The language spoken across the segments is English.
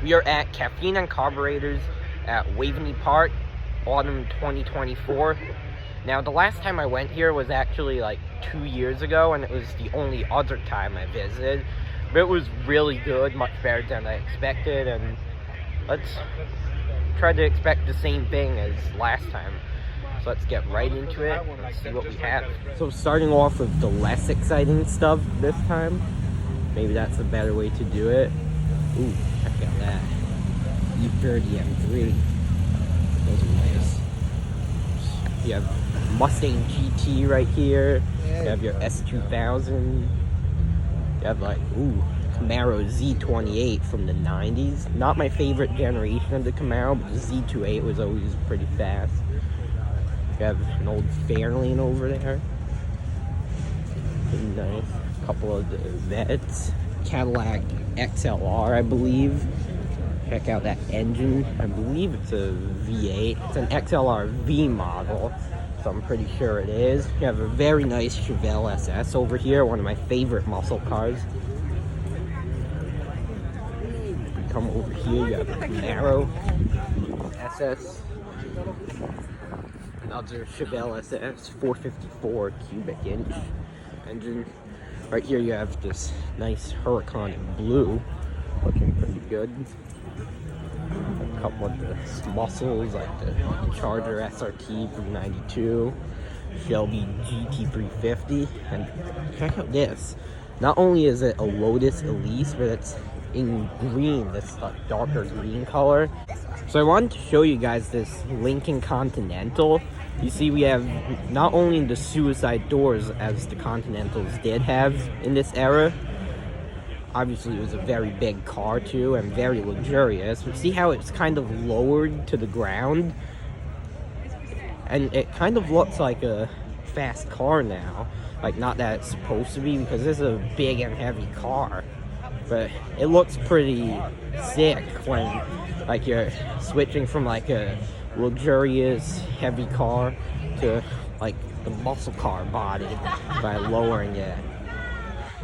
We are at Caffiene Carburetors at Waveny Park, Autumn 2024. Now, the last time I went here was actually like 2 years ago, and it was the only other time I visited. But it was really good, much better than I expected, and let's try to expect the same thing as last time. So let's get right into it and see what we have. So starting off with the less exciting stuff this time. Maybe that's a better way to do it. Ooh, check out that. E30 M3. Those are nice. You have Mustang GT right here. You have your S2000. You have like, ooh, Camaro Z28 from the 90s. Not my favorite generation of the Camaro, but the Z28 was always pretty fast. You have an old Veyron over there. Pretty nice. A couple of the Vets. Cadillac XLR, I believe. Check out that engine. I believe it's a V8. It's an XLR V model, so I'm pretty sure it is. You have a very nice Chevelle SS over here, one of my favorite muscle cars. You come over here, you have a Camaro SS. Another Chevelle SS 454 cubic inch engine. Right here you have this nice Huracan in blue, looking pretty good. A couple of the muscles like the Charger SRT from '92, Shelby GT500, and check out this. Not only is it a Lotus Elise, but it's in green, this like darker green color. So I wanted to show you guys this Lincoln Continental. You see, we have not only the suicide doors as the Continentals did have in this era. Obviously, it was a very big car too and very luxurious. But see how it's kind of lowered to the ground? And it kind of looks like a fast car now. Like, not that it's supposed to be, because this is a big and heavy car. But it looks pretty sick when like you're switching from like a luxurious heavy car to like the muscle car body by lowering it.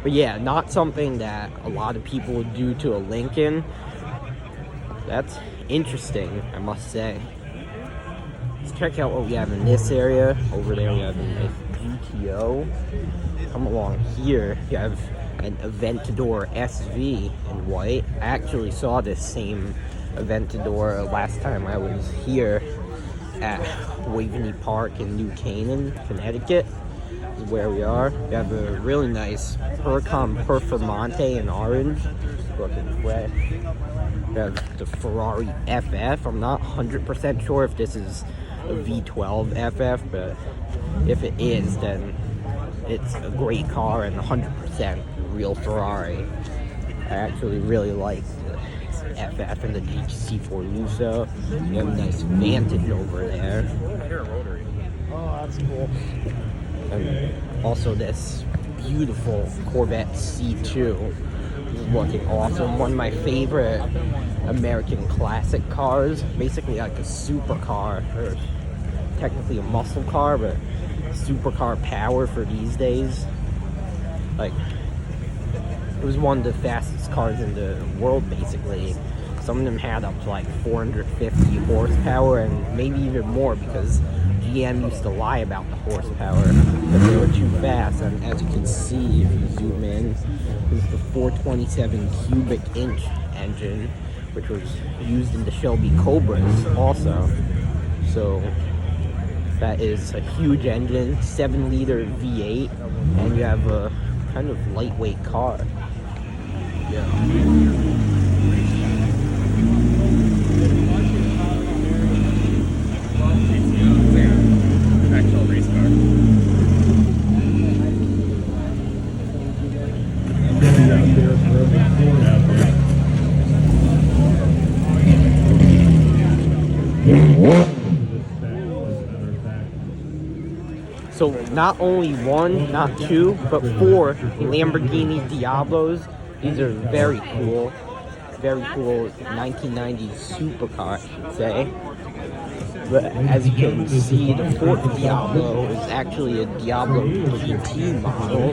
But yeah, not something that a lot of people would do to a Lincoln. That's interesting, I must say. Let's check out what we have in this area. Over there we have a nice GTO. Come along here, you have an Aventador SV in white. I actually saw this same Aventador last time I was here at Waveny Park in New Canaan, Connecticut. This is where we are. We have a really nice Huracan Performante in orange, looking fresh. We have the Ferrari FF. I'm not 100% sure if this is a V12 FF, but if it is, then it's a great car and 100% real Ferrari. I actually really like the FF and the GT4 Lusso. You have a nice Vantage over there. Oh, that's cool. And also this beautiful Corvette C2. This is looking awesome. One of my favorite American classic cars. Basically like a supercar, or technically a muscle car, but supercar power for these days. Like, it was one of the fastest cars in the world, basically. Some of them had up to like 450 horsepower and maybe even more, because GM used to lie about the horsepower, but they were too fast. And as you can see, if you zoom in, this is the 427 cubic inch engine, which was used in the Shelby Cobras also. So that is a huge engine, 7-liter V8, and you have a kind of lightweight car. Yeah. So not only one, not two, but 4 Lamborghini Diablos. These are very cool 1990s supercar, I should say. But as you can see, the 4th Diablo is actually a Diablo GT model.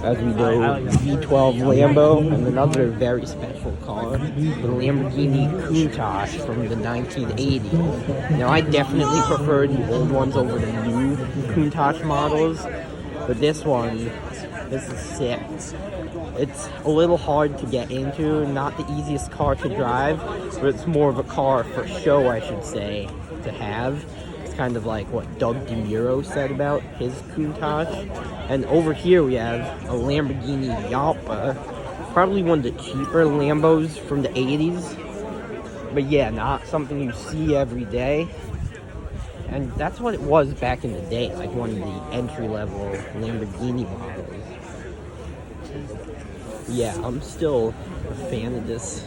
as we know, V12 Lambo, and another very special car, the Lamborghini Countach from the 1980s. Now, I definitely prefer the old ones over the new Countach models, but this is sick. It's a little hard to get into, not the easiest car to drive, but it's more of a car for show, I should say, to have. It's kind of like what Doug DeMuro said about his Countach. And over here we have a Lamborghini Yalpa, probably one of the cheaper Lambos from the 80s. But yeah, not something you see every day. And that's what it was back in the day, like one of the entry-level Lamborghini models. Yeah, I'm still a fan of this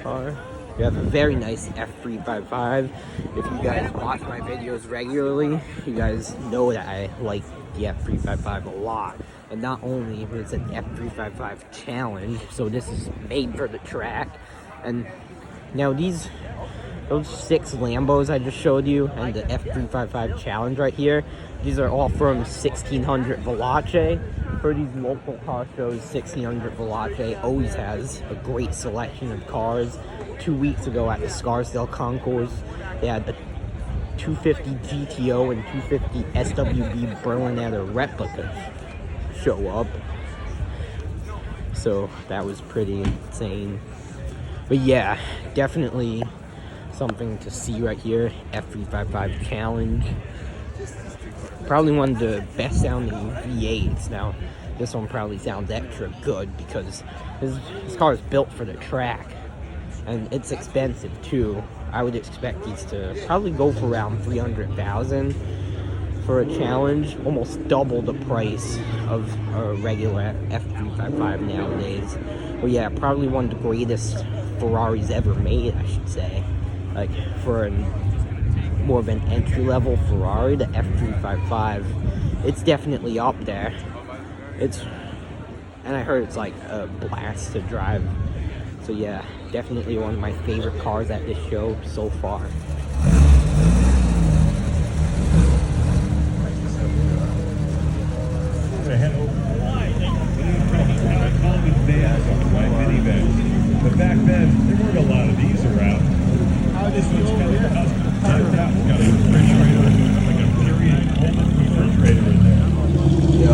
car. We have a very nice F355. If you guys watch my videos regularly, you guys know that I like the F355 a lot. And not only is it an F355 challenge, so this is made for the track. And now those 6 Lambos I just showed you and the F355 challenge right here, these are all from 1600 Veloce. For these local car shows, 1600 Veloce always has a great selection of cars. 2 weeks ago at the Scarsdale Concourse, they had the 250 GTO and 250 SWB Berliner replicas show up. So that was pretty insane. But yeah, definitely something to see right here. F355 challenge. Probably one of the best sounding V8s. Now, this one probably sounds extra good because this car is built for the track. And it's expensive too. I would expect these to probably go for around $300,000 for a challenge. Almost double the price of a regular F355 nowadays. Well, yeah, probably one of the greatest Ferraris ever made, I should say. Like, for more of an entry-level Ferrari, the F355, it's definitely up there. And I heard it's like a blast to drive. So yeah, definitely one of my favorite cars at this show so far. But back then, there weren't a lot of these around. This one's kind of got a refrigerator, like a period refrigerator in there. Yo.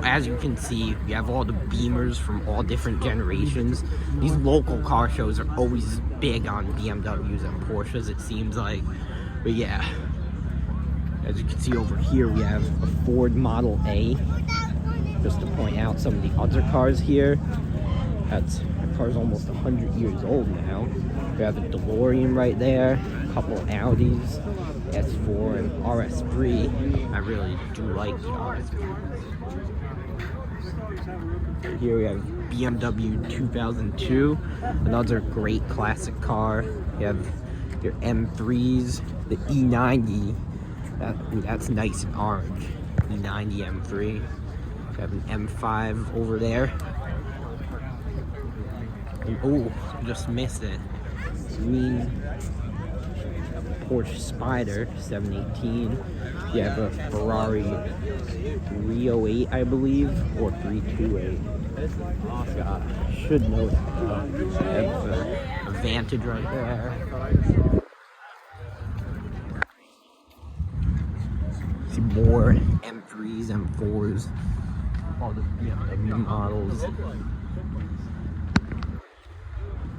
As you can see, we have all the Beamers from all different generations. These local car shows are always big on BMWs and Porsches, it seems like. But yeah, as you can see over here, we have a Ford Model A. Just to point out some of the other cars here. That car's almost 100 years old now. We have a DeLorean right there, a couple Audis, S4 and RS3. I really do like the RS3. Here we have BMW 2002, another great classic car. You have your M3s, the E90, that's nice and orange, E90 M3. You have an M5 over there. And, oh, just missed it. Green Porsche Spider 718. You have a Ferrari 308, I believe, or 328. Oh god, I should know that. You have a Vantage right there. See more M3s, M4s, all the BMW models.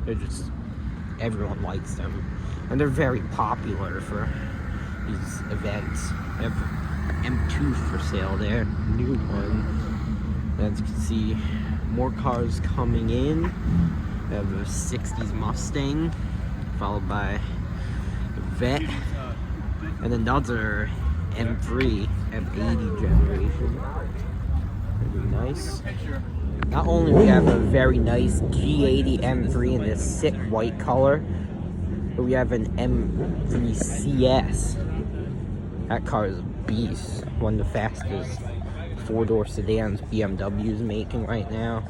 They're just, everyone likes them. And they're very popular for these events. We have M2 for sale there, new one. As you can see, more cars coming in. We have a 60s Mustang, followed by a Vet, and another M3 F80 generation. Pretty nice. Not only do we have a very nice G80 M3 in this sick white color, but we have an M3 CS. That car is a beast. One of the fastest four-door sedans BMW is making right now.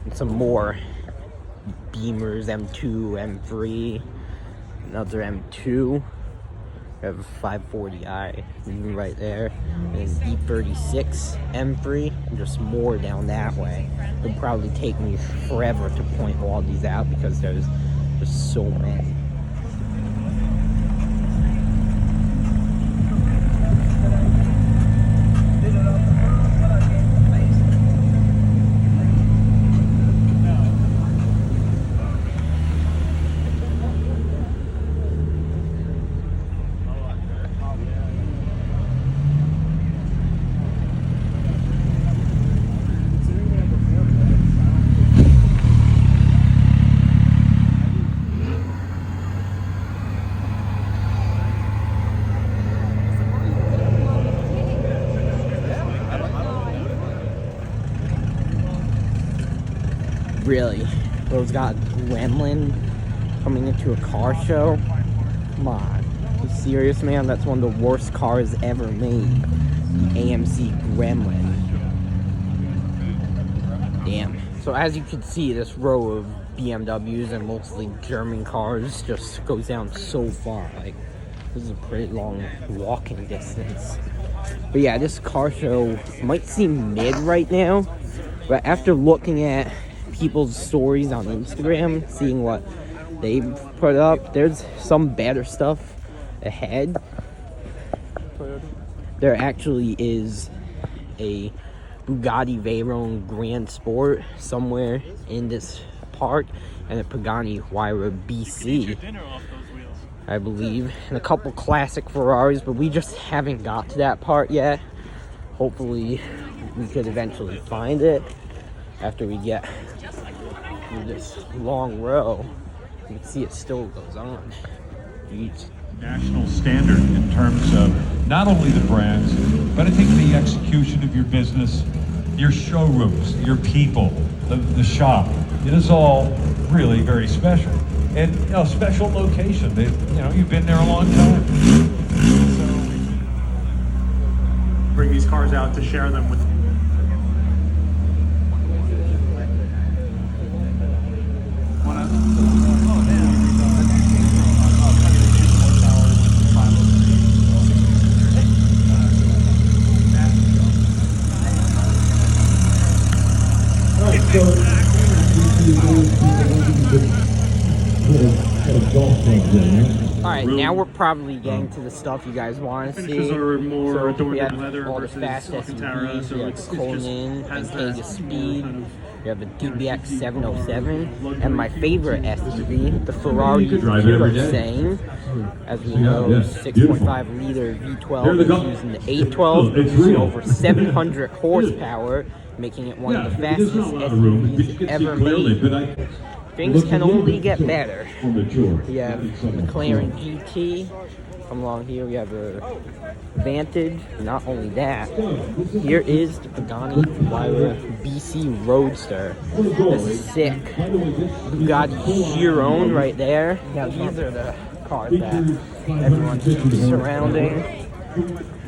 And some more Beamers, M2, M3, another M2. We have a 540i right there, and an E36 M3, and just more down that way. It'll probably take me forever to point all these out because there's just so many. Really? Those got Gremlin coming into a car show? Come on. You serious, man? That's one of the worst cars ever made. The AMC Gremlin. Damn. So as you can see, this row of BMWs and mostly German cars just goes down so far. Like, this is a pretty long walking distance. But yeah, this car show might seem mid right now, but after looking at people's stories on Instagram, seeing what they put up, there's some better stuff ahead. There actually is a Bugatti Veyron Grand Sport somewhere in this park, and a Pagani Huayra BC, I believe, and a couple classic Ferraris, but we just haven't got to that part yet. Hopefully we could eventually find it after we get through this long row. You can see it still goes on. Jeez. National standard in terms of not only the brands, but I think the execution of your business, your showrooms, your people, the shop. It is all really very special. And, you know, special location. You've been there a long time. So, bring these cars out to share them with. Alright, now we're probably getting to the stuff you guys want to see. Because are more We have leather all the versus fast Alcantara, SUVs, so we have it's Conan just and has that Vegas Speed, kind of, we have the DBX 707, and my favorite SUV, the Ferrari Purosangue. As we know, 6.5 liter V12 is using the 812, using over 700 horsepower, making it one of the fastest SUVs ever made. Things can only get better. We have McLaren GT. Come along here, we have a Vantage. Not only that, here is the Pagani Huayra BC Roadster. The sick Bugatti Chiron right there. Now these are the cars that everyone's surrounding.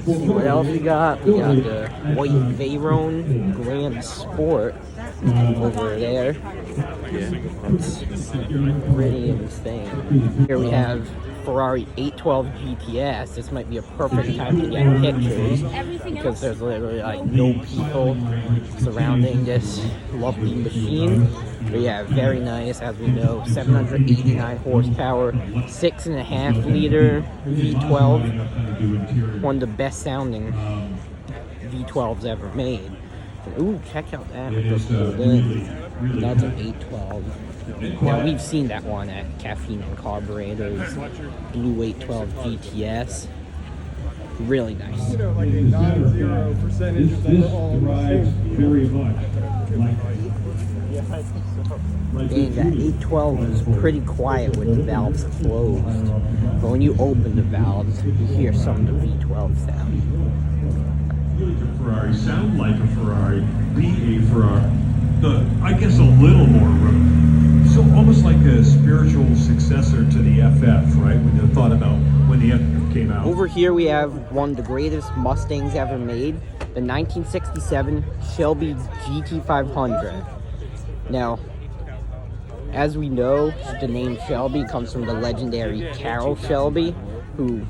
Let's see what else we got. We got the white Veyron Grand Sport over there. That's pretty insane. Here we have Ferrari 812 GTS. This might be a perfect time to get pictures because there's literally like no people surrounding this lovely machine. But yeah, very nice. As we know, 789 horsepower, 6.5 liter V12. One of the best sounding V12s ever made. Ooh, check out that. Just pulled in. really That's an cool. 812. Now we've seen that one at Caffiene Carburetors, Blue 812 GTS. Really nice. You know, like a non-zero percentage of them This are all drives very much like Being that 812 is pretty quiet with the valves closed, but when you open the valves, you hear some of the V12 sound. feel like a Ferrari, sound like a Ferrari, be a Ferrari. I guess a little more, so almost like a spiritual successor to the FF, right? When you thought about when the FF came out. Over here we have one of the greatest Mustangs ever made, the 1967 Shelby GT500. Now, as we know, the name Shelby comes from the legendary Carroll Shelby, who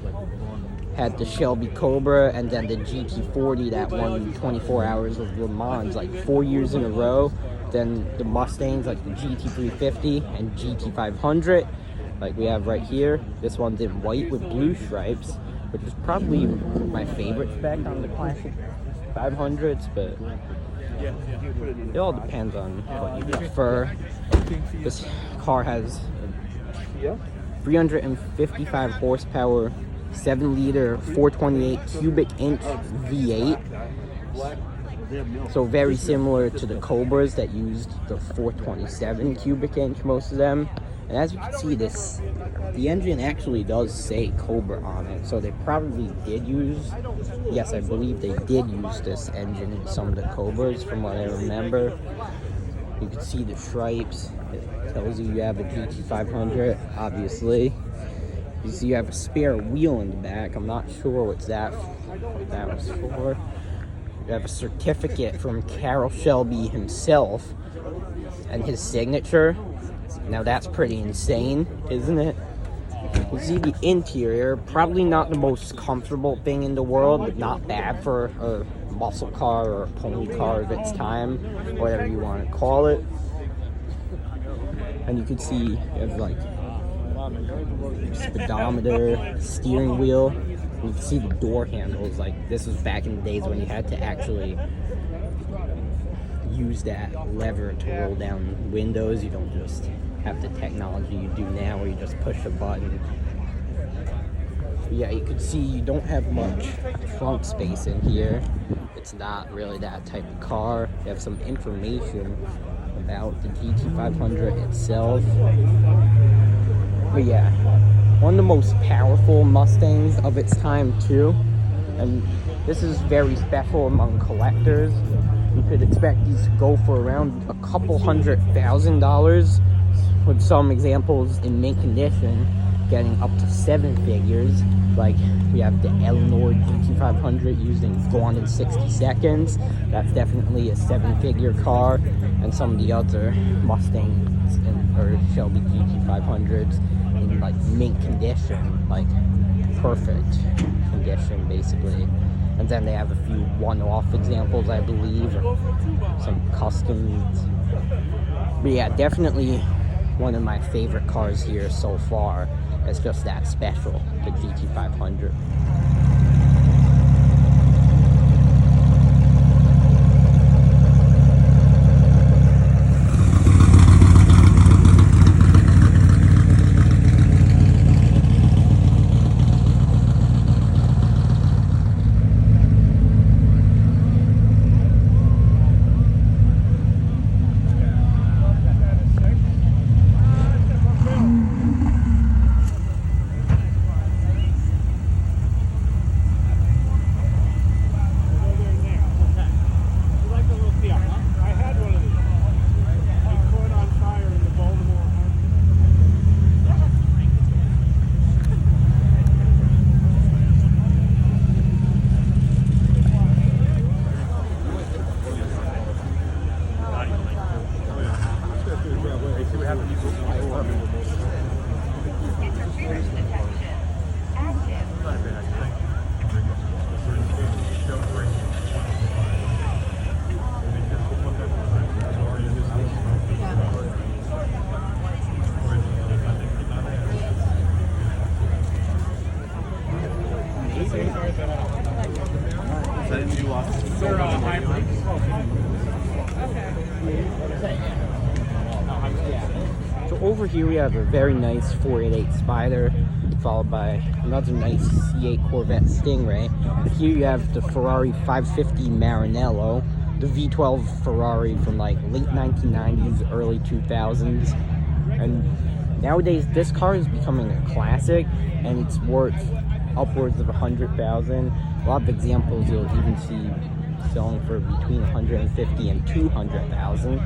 had the Shelby Cobra and then the GT40 that won 24 Hours of Le Mans like 4 years in a row. Then the Mustangs like the GT350 and GT500, like we have right here. This one's in white with blue stripes, which is probably my favorite spec on the classic 500s, but it all depends on what you prefer. This car has 355 horsepower, 7-liter, 428 cubic inch V8. So very similar to the Cobras that used the 427 cubic inch, most of them. And as you can see, the engine actually does say Cobra on it, so they probably did use, yes, I believe they did use this engine in some of the Cobras from what I remember. You can see the stripes. It tells you have a GT500, obviously. You see you have a spare wheel in the back. I'm not sure what that was for. You have a certificate from Carroll Shelby himself and his signature. Now that's pretty insane, isn't it? You see the interior, probably not the most comfortable thing in the world, but not bad for a muscle car or a pony car of its time, whatever you want to call it. And you can see you have like speedometer, steering wheel. You can see the door handles. Like, this was back in the days when you had to actually use that lever to roll down windows. You don't just have the technology you do now where you just push a button. But yeah, you can see you don't have much trunk space in here. It's not really that type of car. You have some information about the GT500 itself. But yeah, one of the most powerful Mustangs of its time too. And this is very special among collectors. You could expect these to go for around a couple $100,000, with some examples in mint condition getting up to 7 figures. Like we have the Eleanor GT500 used in Gone in 60 Seconds. That's definitely a 7-figure car. And some of the other Mustangs or Shelby GT500s in like mint condition, like perfect condition basically. And then they have a few one-off examples, I believe, or some customs. But yeah, definitely one of my favorite cars here so far. It's just that special, the GT500. They're hybrids. So over here we have a very nice 488 Spider, followed by another nice C8 Corvette Stingray. Here you have the Ferrari 550 Maranello, the V12 Ferrari from like late 1990s, early 2000s. And nowadays this car is becoming a classic, and it's worth upwards of 100,000. A lot of examples you'll even see selling for between 150 and 200,000.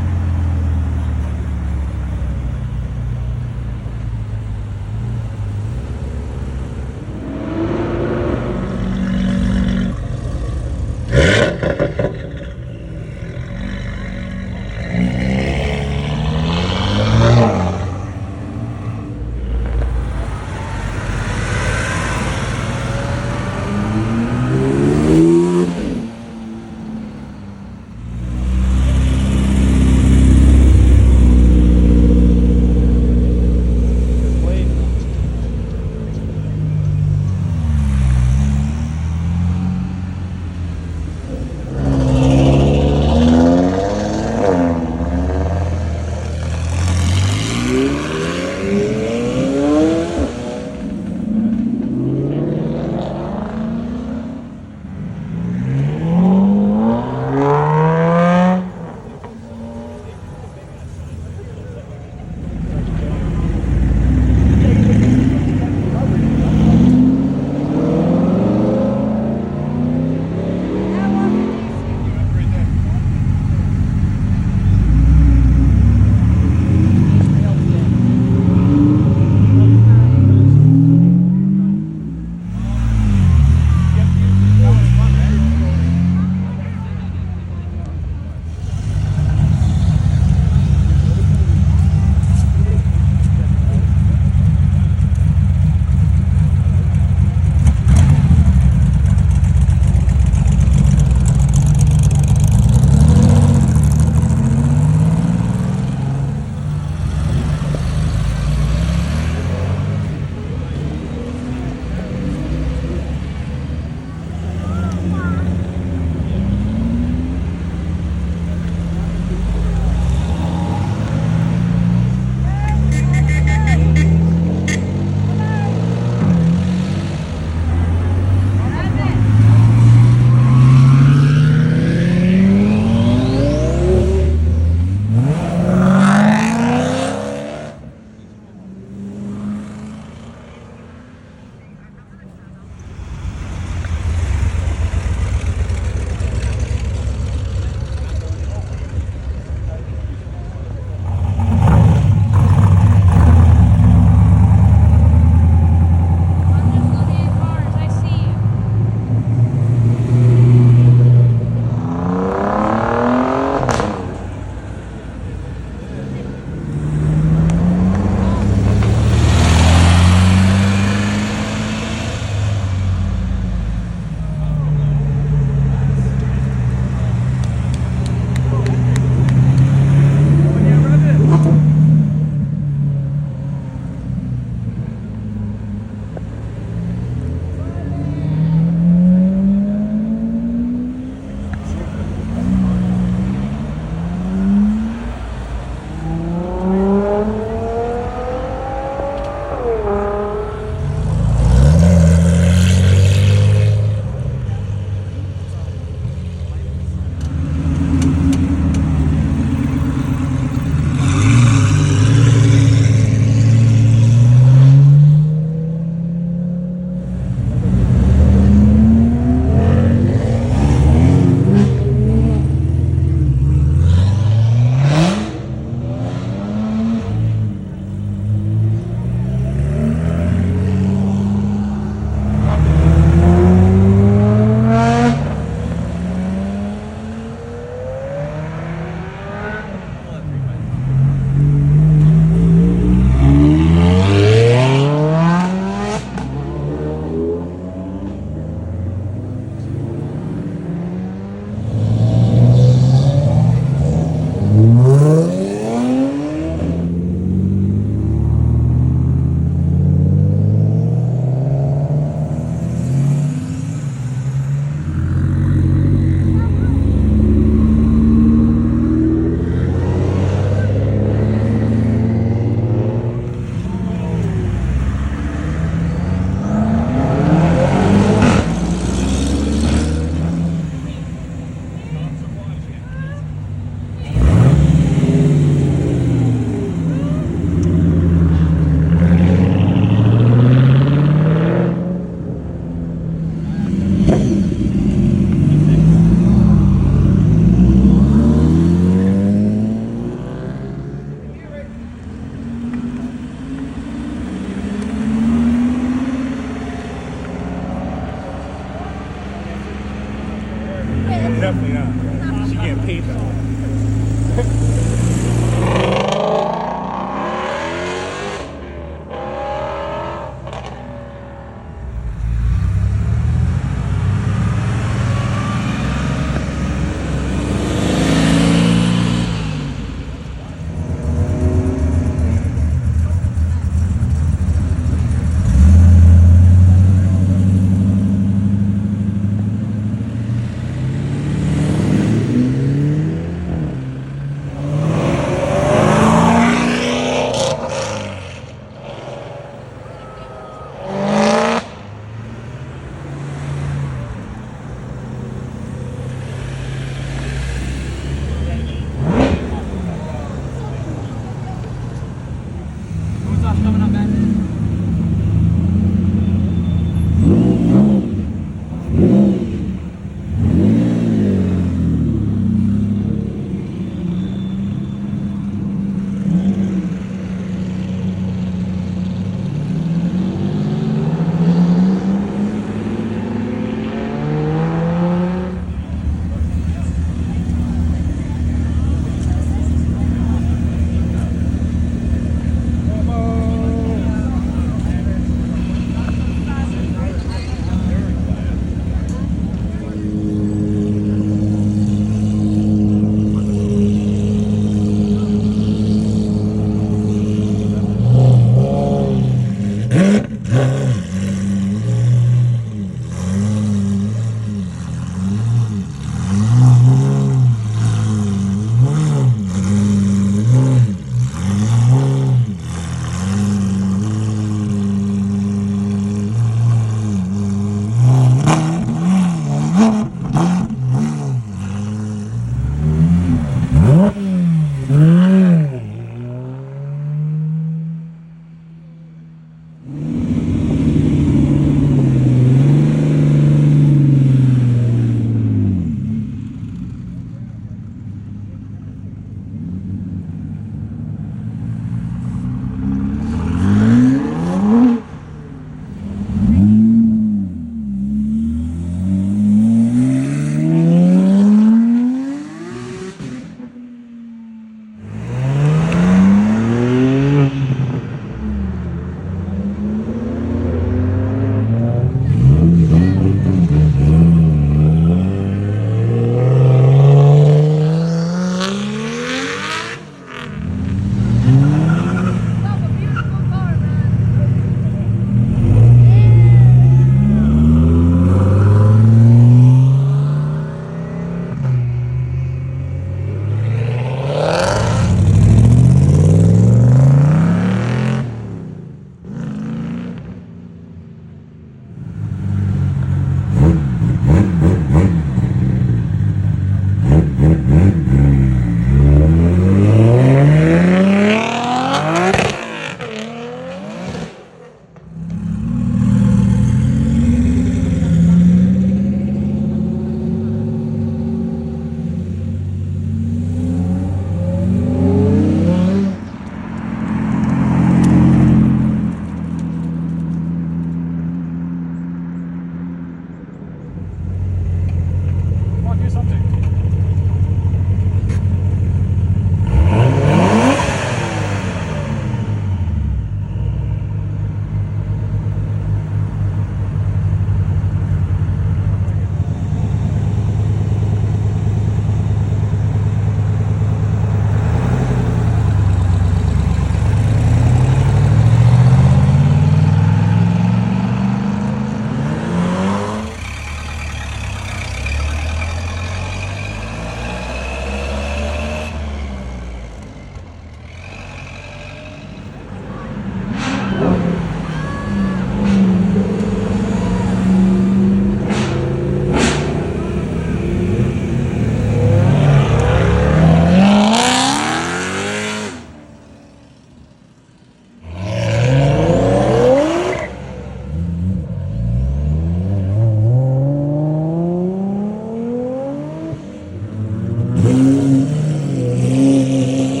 Thank you.